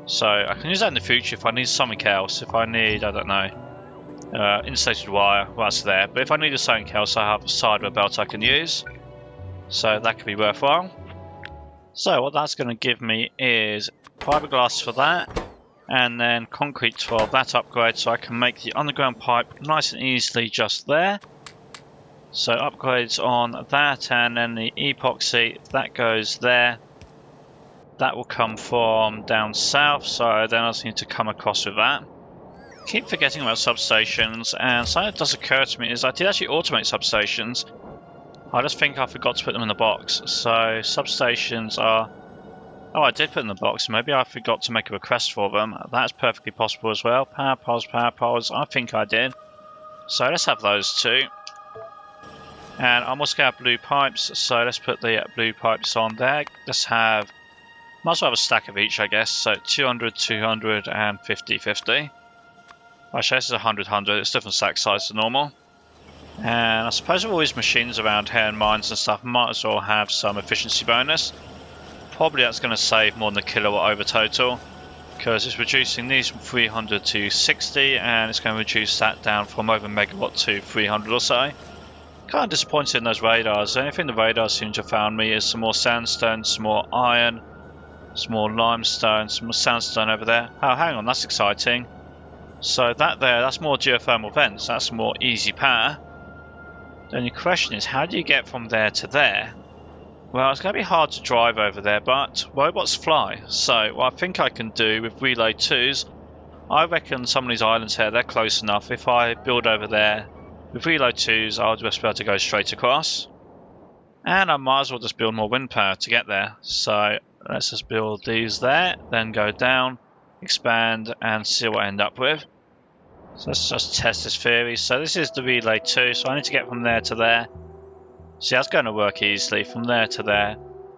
So I can use that in the future if I need something else. If I need, I don't know, insulated wire, well, that's there. But if I needed something else, I have a side of a belt I can use. So that could be worthwhile. So what that's going to give me is fiberglass for that, and then concrete for that upgrade, so I can make the underground pipe nice and easily just there. So upgrades on that, and then the epoxy, that goes there. That will come from down south, so then I just need to come across with that. Keep forgetting about substations, and something that does occur to me is I did actually automate substations. I just think I forgot to put them in the box. So substations are... Oh, I did put in the box. Maybe I forgot to make a request for them. That's perfectly possible as well. Power poles. I think I did. So let's have those two. And I'm also going to have blue pipes. So let's put the blue pipes on there. Let's have... Might as well have a stack of each, I guess. So 200, 200, and 50, 50. Actually, this is 100, 100. It's different stack size to normal. And I suppose with all these machines around here and mines and stuff, might as well have some efficiency bonus. Probably that's going to save more than a kilowatt over total, because it's reducing these from 300 to 60, and it's going to reduce that down from over megawatt to 300 or so. Kind of disappointed in those radars. The only thing the radars seem to have found me is some more sandstone, some more iron, some more limestone, some more sandstone over there. Oh, hang on, that's exciting. So that there, that's more geothermal vents, that's more easy power. The only question is, how do you get from there to there? Well, it's going to be hard to drive over there, but robots fly. So what I think I can do with relay 2s, I reckon some of these islands here, they're close enough. If I build over there with relay 2s, I'll just be able to go straight across. And I might as well just build more wind power to get there. So let's just build these there, then go down, expand, and see what I end up with. So let's just test this theory. So this is the relay 2, so I need to get from there to there. See, that's going to work easily from there to there.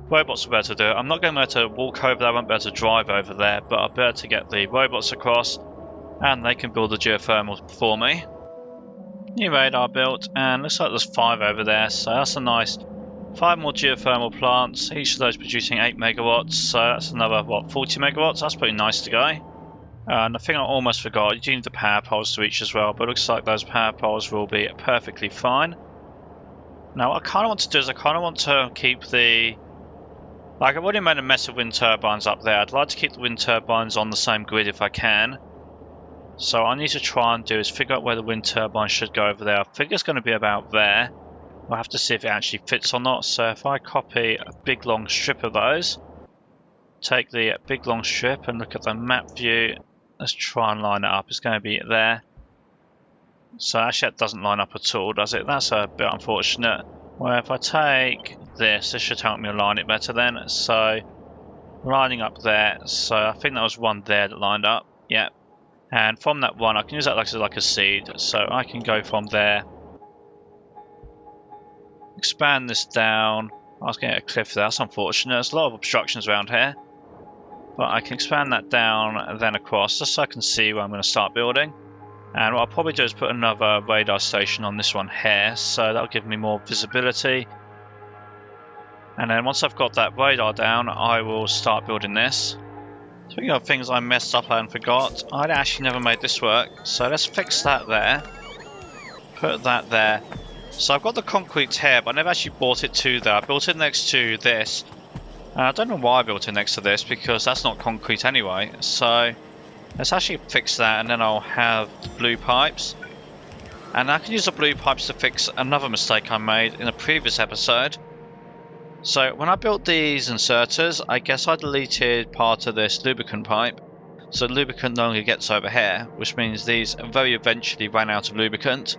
Robots will be able to do it. I'm not going to be able to walk over there, I won't be able to drive over there, but I'll be able to get the robots across, and they can build the geothermal for me. New radar built, and looks like there's 5 over there, so that's a nice 5 more geothermal plants, each of those producing 8 megawatts, so that's another, what, 40 megawatts? That's pretty nice to go. And the thing I almost forgot, you do need the power poles to reach as well, but it looks like those power poles will be perfectly fine. Now what I kind of want to do is I kind of want to keep the... Like, I've already made a mess of wind turbines up there. I'd like to keep the wind turbines on the same grid if I can. So I need to try and do is figure out where the wind turbine should go over there. I think it's going to be about there. We'll have to see if it actually fits or not. So if I copy a big long strip of those, take the big long strip and look at the map view. Let's try and line it up. It's going to be there. So actually that doesn't line up at all, does it? That's a bit unfortunate. Well, if I take this should help me align it better then. So lining up there. So I think that was one there that lined up. Yep. And from that one, I can use that like a seed. So I can go from there. Expand this down. I was getting a cliff there. That's unfortunate. There's a lot of obstructions around here. But I can expand that down and then across, just so I can see where I'm going to start building. And what I'll probably do is put another radar station on this one here, so that'll give me more visibility. And then once I've got that radar down, I will start building this. Speaking of things I messed up and forgot, I'd actually never made this work. So let's fix that there. Put that there. So I've got the concrete here, but I never actually brought it to there. I built it next to this. And I don't know why I built it next to this, because that's not concrete anyway. So let's actually fix that, and then I'll have the blue pipes. And I can use the blue pipes to fix another mistake I made in a previous episode. So when I built these inserters, I guess I deleted part of this lubricant pipe. So lubricant no longer gets over here, which means these very eventually ran out of lubricant.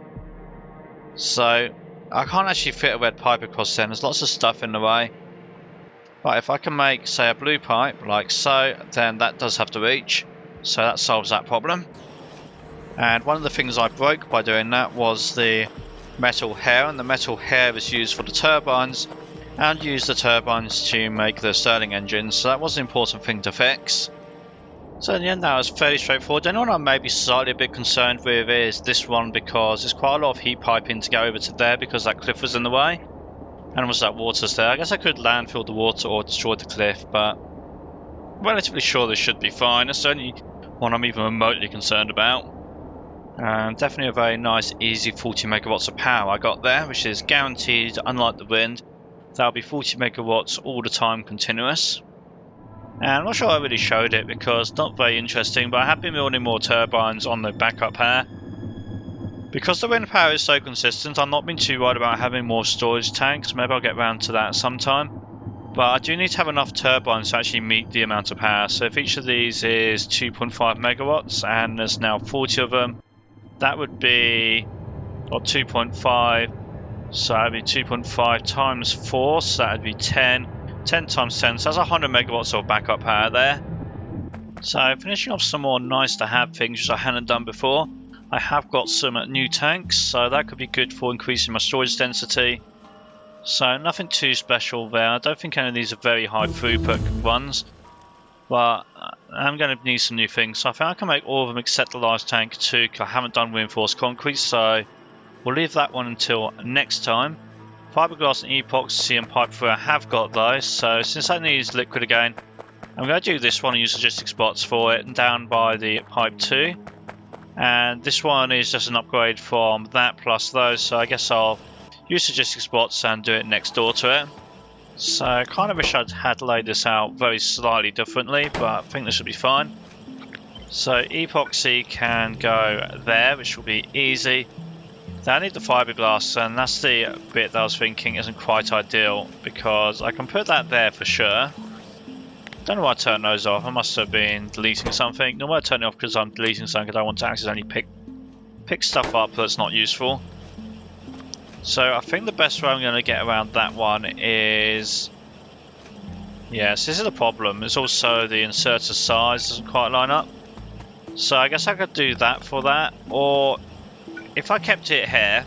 So I can't actually fit a red pipe across there, there's lots of stuff in the way. But if I can make, say, a blue pipe, like so, then that does have to reach. So that solves that problem. And one of the things I broke by doing that was the metal hair, and the metal hair is used for the turbines, and use the turbines to make the Stirling engines, so that was an important thing to fix. So in the end that was fairly straightforward. The only one I may be slightly a bit concerned with is this one, because there's quite a lot of heat piping to go over to there because that cliff was in the way. And once that water's there, I guess I could landfill the water or destroy the cliff, but I'm relatively sure this should be fine. It's the only one I'm even remotely concerned about. And definitely a very nice, easy 40 megawatts of power I got there, which is guaranteed, unlike the wind. That'll be 40 megawatts all the time, continuous. And I'm not sure I really showed it because it's not very interesting, but I have been building more turbines on the backup here. Because the wind power is so consistent, I've not been too worried about having more storage tanks. Maybe I'll get around to that sometime. But I do need to have enough turbines to actually meet the amount of power. So if each of these is 2.5 megawatts and there's now 40 of them, that would be 2.5. So that would be 2.5 times 4, so that would be 10. 10 times 10, so that's 100 megawatts of backup power there. So finishing off some more nice to have things which I hadn't done before. I have got some new tanks, so that could be good for increasing my storage density. So nothing too special there. I don't think any of these are very high throughput ones, but I'm going to need some new things. So I think I can make all of them except the large tank too, because I haven't done reinforced concrete, so we'll leave that one until next time. Fiberglass and epoxy and pipe through, I have got those, so since that needs liquid again, I'm going to do this one and use logistic spots for it, and down by the pipe 2. And this one is just an upgrade from that plus those, so I guess I'll use logistic spots and do it next door to it. So I kind of wish I'd had laid this out very slightly differently, but I think this should be fine. So epoxy can go there, which will be easy. Now I need the fiberglass, and that's the bit that I was thinking isn't quite ideal, because I can put that there for sure. Don't know why I turned those off. I must have been deleting something. No, I turned it off because I'm deleting something because I want to accidentally pick stuff up that's not useful. So I think the best way I'm going to get around that one is... Yes, this is the problem. It's also the inserter size doesn't quite line up. So I guess I could do that for that, or if I kept it here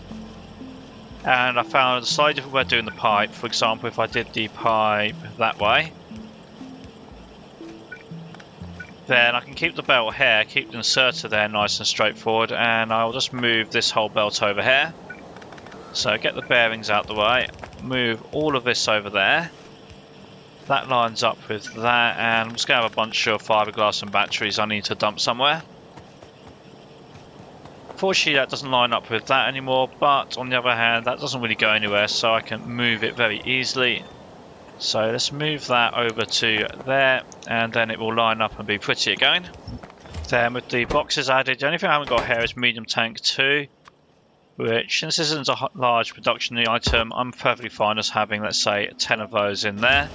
and I found a slightly different way of doing the pipe, for example, if I did the pipe that way, then I can keep the belt here, keep the inserter there nice and straightforward, and I'll just move this whole belt over here. So get the bearings out the way, move all of this over there. That lines up with that, and I'm just going to have a bunch of fiberglass and batteries I need to dump somewhere. Unfortunately that doesn't line up with that anymore, but on the other hand that doesn't really go anywhere, so I can move it very easily. So let's move that over to there, and then it will line up and be pretty again. Then with the boxes added, the only thing I haven't got here is medium tank 2, which since this isn't a large production item, I'm perfectly fine as having, let's say, 10 of those in there.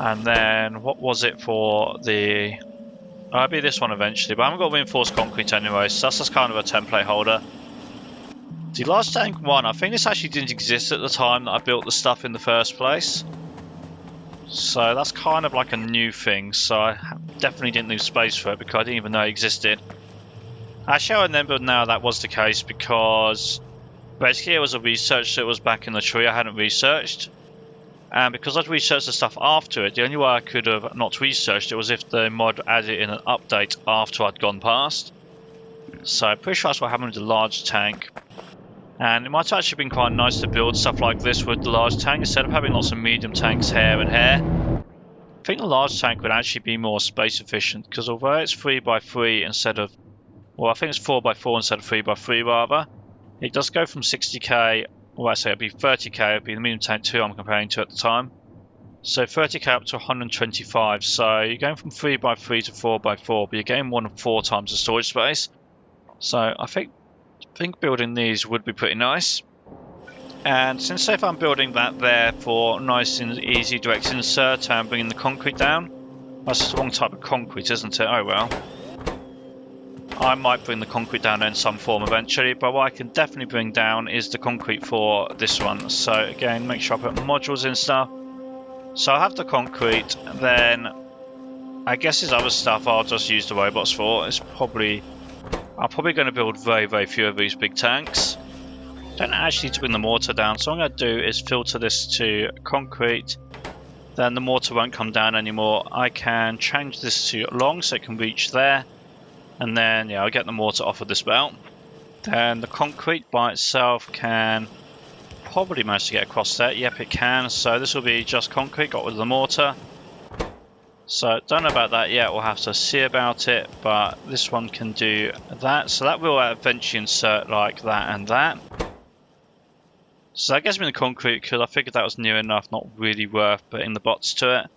And then what was it for the... I'll be this one eventually, but I haven't got reinforced concrete anyway, so that's just kind of a template holder. The large tank one, I think this actually didn't exist at the time that I built the stuff in the first place. So that's kind of like a new thing, so I definitely didn't lose space for it because I didn't even know it existed. Actually I remember now that was the case because basically it was a research that was back in the tree I hadn't researched. And because I'd researched the stuff after it, the only way I could have not researched it was if the mod added in an update after I'd gone past. So I'm pretty sure that's what happened with the large tank. And it might have actually been quite nice to build stuff like this with the large tank instead of having lots of medium tanks here and here. I think the large tank would actually be more space efficient because although it's 3x3 instead of... Well, I think it's 4x4 instead of 3x3 rather. It does go from 60k... Well, I say it'd be 30k, it'd be the medium tank 2 I'm comparing to at the time. So 30k up to 125, so you're going from 3x3 to 4x4, but you're getting more than 4 times the storage space. So I think building these would be pretty nice. And since if I'm building that there for nice and easy direct insert and bringing the concrete down, that's the wrong type of concrete, isn't it? Oh well. I might bring the concrete down in some form eventually, but what I can definitely bring down is the concrete for this one. So again, make sure I put modules in stuff. So I have the concrete, then I guess this other stuff I'll just use the robots for. I'm probably going to build very few of these big tanks. Don't actually need to bring the mortar down, so what I'm going to do is filter this to concrete, then the mortar won't come down anymore. I can change this to long so it can reach there, and then yeah, I'll get the mortar off of this belt. Then the concrete by itself can probably manage to get across there. Yep, it can. So this will be just concrete, got rid of the mortar. So don't know about that yet, we'll have to see about it, but this one can do that. So that will eventually insert like that and that. So that gets me the concrete because I figured that was near enough, not really worth putting the bots to it.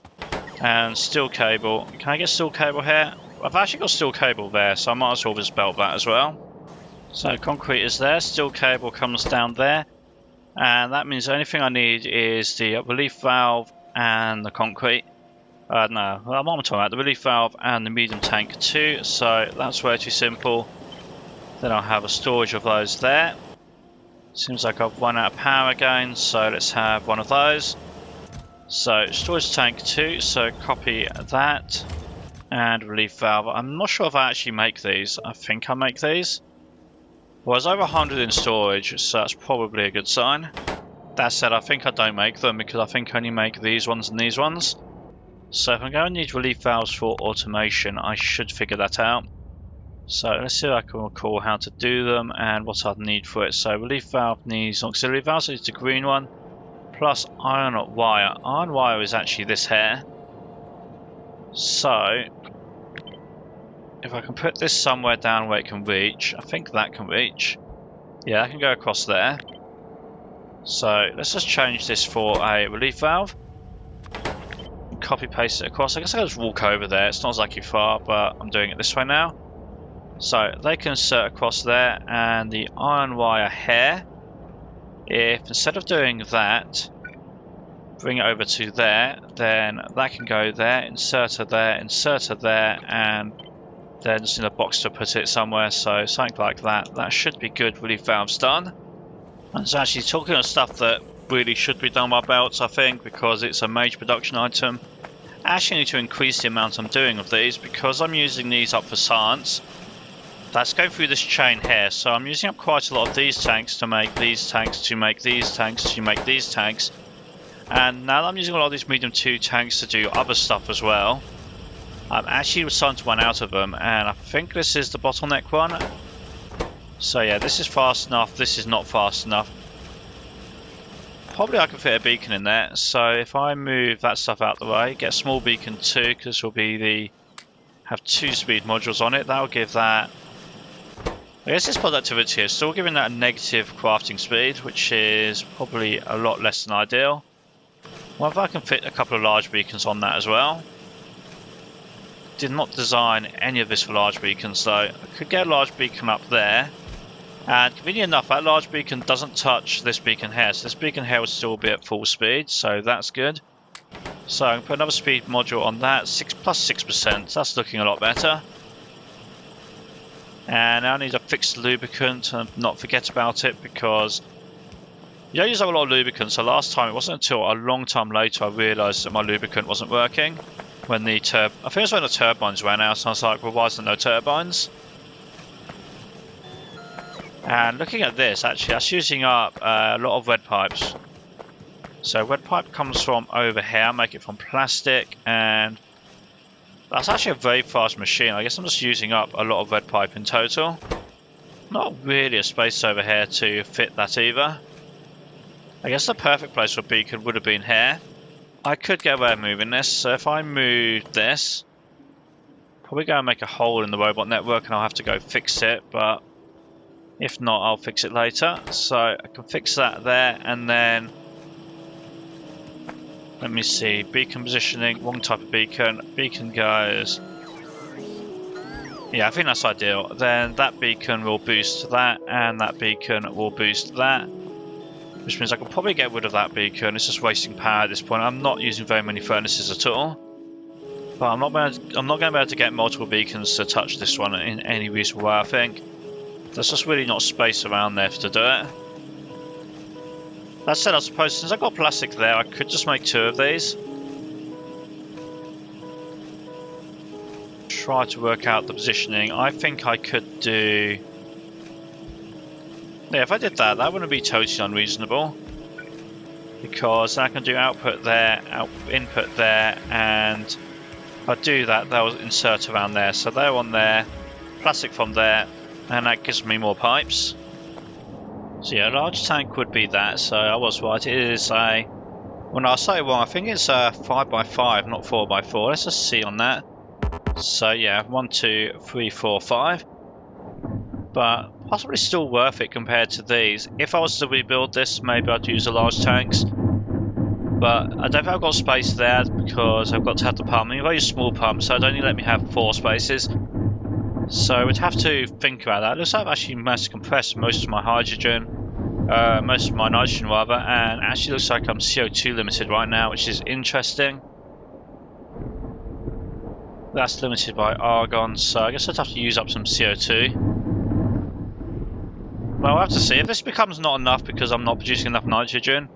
And steel cable. Can I get steel cable here? I've actually got steel cable there, so I might as well just belt that as well. So concrete is there, steel cable comes down there. And that means the only thing I need is the relief valve and the concrete. No, what am I talking about? The relief valve and the medium tank too. So that's way too simple. Then I'll have a storage of those there. Seems like I've run out of power again, so let's have one of those. So storage tank 2, so copy that. And relief valve. I'm not sure if I actually make these. I think I make these. Well, there's over 100 in storage, so that's probably a good sign. That said, I think I don't make them because I think I only make these ones and these ones. So if I'm going to need relief valves for automation, I should figure that out. So let's see if I can recall how to do them and what I'd need for it. So relief valve needs auxiliary valve, so it's the green one, plus iron wire. Iron wire is actually this here. So if I can put this somewhere down where it can reach, I think that can reach. Yeah, I can go across there. So let's just change this for a relief valve. Copy paste it across. I guess I'll just walk over there. It's not exactly far, but I'm doing it this way now. So they can insert across there, and the iron wire here, if instead of doing that, bring it over to there, then that can go there, insert it there, and then just in a box to put it somewhere. So something like that. That should be good. Relief valves done. And it's actually talking of stuff that really should be done by belts, I think, because it's a major production item. I actually need to increase the amount I'm doing of these because I'm using these up for science. That's going through this chain here, so I'm using up quite a lot of these tanks to make these tanks, to make these tanks, to make these tanks. And now that I'm using a lot of these medium 2 tanks to do other stuff as well, I'm actually starting to run out of them, and I think this is the bottleneck one. So yeah, this is fast enough, this is not fast enough. Probably I can fit a beacon in there, so if I move that stuff out the way, get a small beacon 2, because this will be the, have 2 speed modules on it, that'll give that, I guess this productivity is still giving that a negative crafting speed, which is probably a lot less than ideal. Well, if I can fit a couple of large beacons on that as well. Did not design any of this for large beacons though. I could get a large beacon up there. And convenient enough, that large beacon doesn't touch this beacon here. So this beacon here will still be at full speed, so that's good. So I can put another speed module on that, 6 plus 6%, that's looking a lot better. And I need a fixed lubricant and not forget about it because you don't use up a lot of lubricant. So last time, it wasn't until a long time later I realised that my lubricant wasn't working. When the I think it was when the turbines ran out, and I was like, well, why isn't there no turbines? And looking at this, actually, that's using up a lot of red pipes. So red pipe comes from over here, I make it from plastic, and that's actually a very fast machine. I guess I'm just using up a lot of red pipe in total. Not really a space over here to fit that either. I guess the perfect place for a beacon would have been here. I could get away with moving this, so if I move this, probably go and make a hole in the robot network and I'll have to go fix it, but if not, I'll fix it later. So I can fix that there, and then let me see, beacon positioning, wrong type of beacon. Beacon goes, yeah, I think that's ideal. Then that beacon will boost that, and that beacon will boost that. Which means I can probably get rid of that beacon. It's just wasting power at this point. I'm not using very many furnaces at all. But I'm not going to be able to get multiple beacons to touch this one in any reasonable way, I think. There's just really not space around there to do it. That said, I suppose since I've got plastic there, I could just make 2 of these. Try to work out the positioning. I think I could do... Yeah, if I did that, that wouldn't be totally unreasonable. because I can do output there, input there, and if I do that, they'll insert around there. So they're on there, plastic from there, and that gives me more pipes. So yeah, a large tank would be that, so I was right. It is a, when I say wrong, I think it's a 5x5, not 4x4. Let's just see on that. So yeah, 1, 2, 3, 4, 5. But possibly still worth it compared to these. If I was to rebuild this, maybe I'd use the large tanks. But I don't think I've got space there because I've got to have the pump. I mean, if I use small pumps, so it'd only let me have 4 spaces. So we'd have to think about that. It looks like I've actually managed to compress most of my hydrogen, most of my nitrogen rather, and actually looks like I'm CO2 limited right now, which is interesting. That's limited by argon, so I guess I'd have to use up some CO2. Well, we'll have to see. If this becomes not enough because I'm not producing enough nitrogen,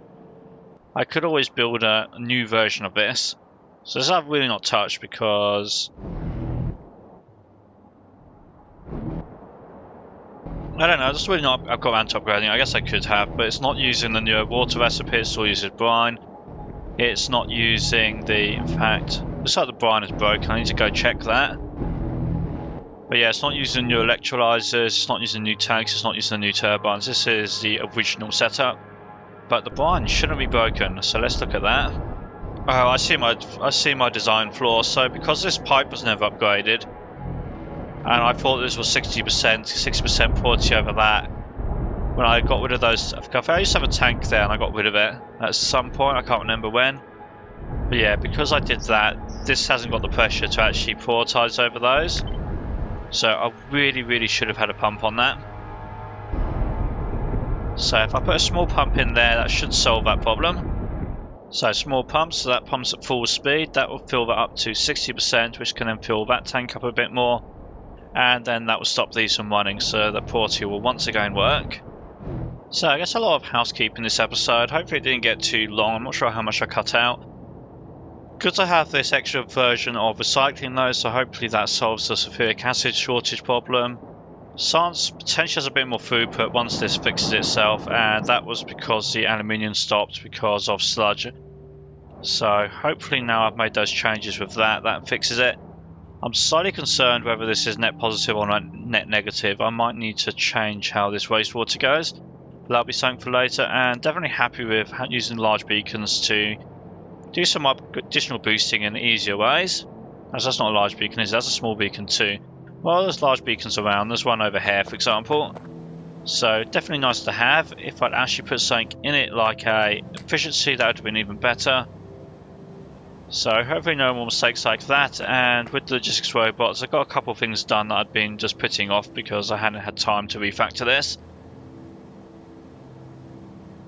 I could always build a new version of this. So this I've really not touched because I don't know, it's really not, I've got around to upgrading. I guess I could have, but it's not using the newer water recipe, it still uses brine. It's not using the, in fact, looks like the brine is broken, I need to go check that. But yeah, it's not using new electrolyzers, it's not using new tanks, it's not using the new turbines. This is the original setup. But the brine shouldn't be broken, so let's look at that. Oh, I see my design flaw. So because this pipe was never upgraded, and I thought this was 60% quality over that, when I got rid of those, I used to have a tank there and I got rid of it at some point, I can't remember when. But yeah, because I did that, this hasn't got the pressure to actually prioritize over those. So I really should have had a pump on that. So if I put a small pump in there, that should solve that problem. So small pump, so that pumps at full speed, that will fill that up to 60%, which can then fill that tank up a bit more. And then that will stop these from running, so the portal will once again work. So I guess a lot of housekeeping this episode. Hopefully it didn't get too long, I'm not sure how much I cut out. Good to have this extra version of recycling though, so hopefully that solves the sulfuric acid shortage problem. Science potentially has a bit more throughput once this fixes itself, and that was because the aluminium stopped because of sludge. So hopefully now I've made those changes with that, that fixes it. I'm slightly concerned whether this is net positive or net negative. I might need to change how this wastewater goes. That'll be something for later, and definitely happy with using large beacons to do some additional boosting in easier ways. As that's not a large beacon, is it? That's a small beacon too. Well, there's large beacons around. There's one over here, for example. So definitely nice to have. If I'd actually put something in it like a efficiency, that would have been even better. So hopefully no more mistakes like that. And with the logistics robots, I got a couple of things done that I'd been just putting off because I hadn't had time to refactor this.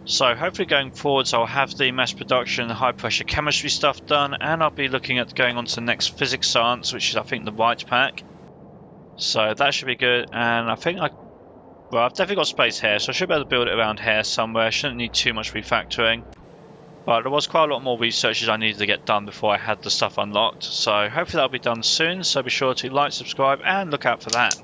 So hopefully going forwards I'll have the mass production high pressure chemistry stuff done, and I'll be looking at going on to the next physics science, which is I think the white pack. So that should be good, and I think I've definitely got space here, so I should be able to build it around here somewhere. I shouldn't need too much refactoring. But there was quite a lot more researches I needed to get done before I had the stuff unlocked, so hopefully that'll be done soon, so be sure to like, subscribe and look out for that.